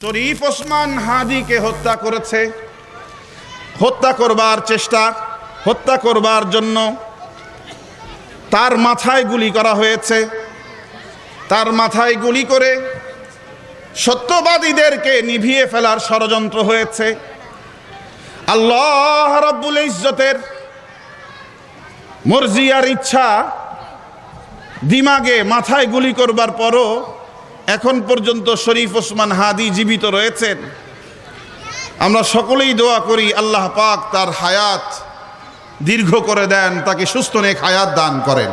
শরীফ ওসমান হাদিকে হত্যা করেছে। হত্যা করবার চেষ্টা, হত্যা করবার জন্য তার মাথায় গুলি করা হয়েছে। তার মাথায় গুলি করে সত্যবাদীদেরকে নিভিয়ে ফেলার ষড়যন্ত্র হয়েছে। আল্লাহ রাব্বুল ইজ্জতের মর্জি আর ইচ্ছা দিমাগে মাথায় গুলি করবার পরও এখন পর্যন্ত শরীফ ওসমান হাদি জীবিত রয়েছেন। আমরা সকলেই দোয়া করি আল্লাহ পাক তার হায়াত দীর্ঘ করে দেন, তাকে সুস্থ নেক হায়াত দান করেন।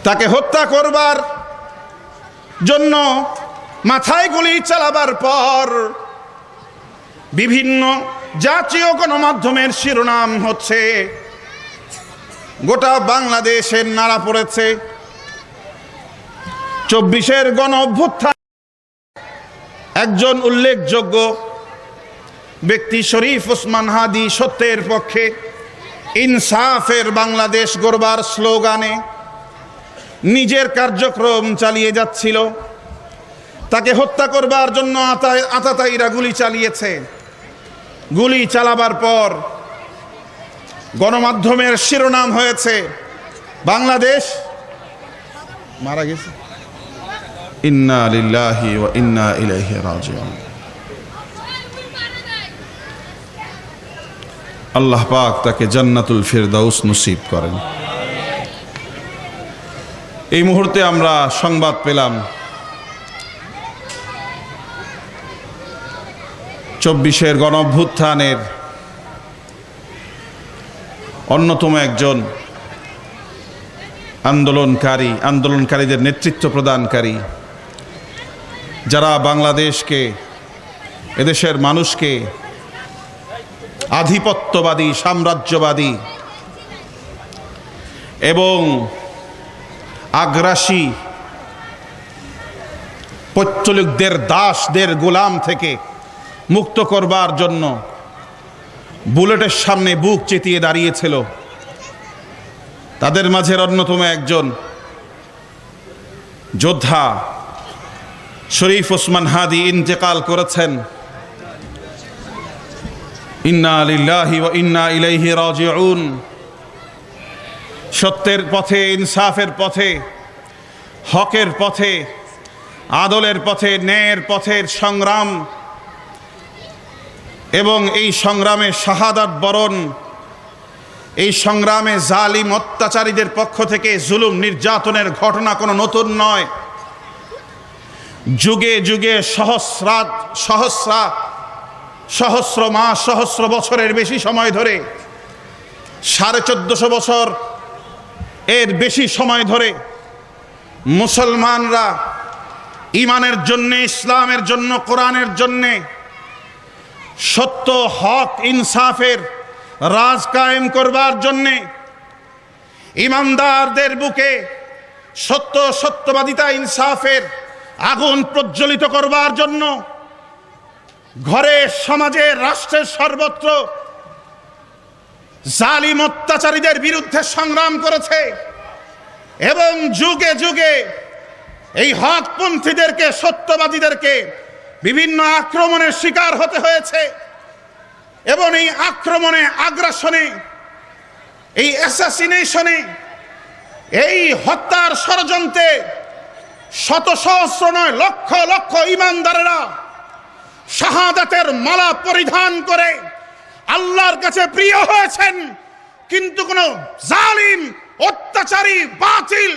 তাকে হত্যা করবার জন্য মাথায় গুলি চালাবার পর বিভিন্ন জাতীয় গণমাধ্যমের শিরোনাম হচ্ছে, গোটা বাংলাদেশের নাড়া পড়েছে। 24-এর গণ অভ্যুত্থান একজন উল্লেখযোগ্য ব্যক্তি শরীফ ওসমান হাদি সত্যের পক্ষে, ইনসাফের বাংলাদেশ গড়বার স্লোগানে নিজের কার্যক্রম চালিয়ে যাচ্ছিল। তাকে হত্যা করবার জন্য আতাতায়ীরা গুলি চালিয়েছে। গুলি চালাবার পর গণমাধ্যমের শিরোনাম হয়েছে, বাংলাদেশ মারা গেছে, ইন্না লিল্লাহি ওয়া ইন্না ইলাইহি রাজিউন। আল্লাহ পাক তাকে জান্নাতুল ফিরদাউস নসিব করেন। এই মুহূর্তে আমরা সংবাদ পেলাম 24-এর গণ অভ্যুত্থানের অন্যতম একজন আন্দোলনকারীদের নেতৃত্ব প্রদানকারী, যারা বাংলাদেশকে, এদেশের মানুষকে আধিপত্যবাদী, সাম্রাজ্যবাদী এবং আগ্রাসী পৈতলিকদের দাসদের গোলাম থেকে মুক্ত করবার জন্য বুলেটের সামনে বুক চেতিয়ে দাঁড়িয়েছিল। তাদের মাঝের অন্যতম একজন যোদ্ধা শরীফ ওসমান হাদি ইন্তেকাল করেছেন। ইন্না লিল্লাহি ওয়া ইন্না ইলাইহি রাজিউন। সত্যের পথে, ইনসাফের পথে, হকের পথে, আদলের পথে, ন্যায়ের পথের সংগ্রাম এবং এই সংগ্রামে শাহাদাত বরণ, এই সংগ্রামে জালিম অত্যাচারীদের পক্ষ থেকে জুলুম নির্যাতনের ঘটনা কোনো নতুন নয়। যুগে যুগে সহস্র মাস, সহস্র বছরের বেশি সময় ধরে, 1450 বছর এর বেশি সময় ধরে মুসলমানরা ইমানের জন্যে, ইসলামের জন্য, কোরআনের জন্যে, সত্য, হক, ইনসাফের রাজ কায়েম করবার জন্যে, ইমানদারদের বুকে সত্য, সত্যবাদিতা, ইনসাফের আগুন প্রজ্বলিত করবার জন্য ঘরে, সমাজে, রাষ্ট্রের সর্বত্র জালিম অত্যাচারীদের বিরুদ্ধে সংগ্রাম করেছে এবং যুগে যুগে এই হকপন্থীদেরকে, সত্যবাদীদেরকে বিভিন্ন আক্রমণের শিকার হতে হয়েছে এবং এই আক্রমণে, আগ্রাসনে, এই অ্যাসাসিনেশনে, এই হত্যার ষড়যন্ত্রে শত সহস্র নয়, লক্ষ লক্ষ ইমানদারেরা শাহাদাতের মালা পরিধান করে আল্লাহর কাছে প্রিয় হয়েছেন। কিন্তু কোন জালিম, অত্যাচারী, বাতিল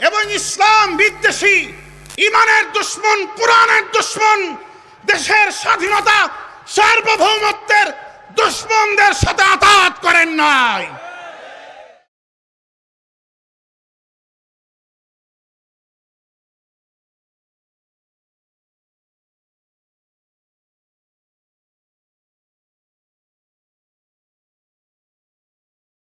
এবং ইসলাম বিদ্বেষী, ইমানের দুশমন, কোরআনের দুশমন, দেশের স্বাধীনতা, সার্বভৌমত্বের দুশমনদের সাথে আঘাত করেন নাই।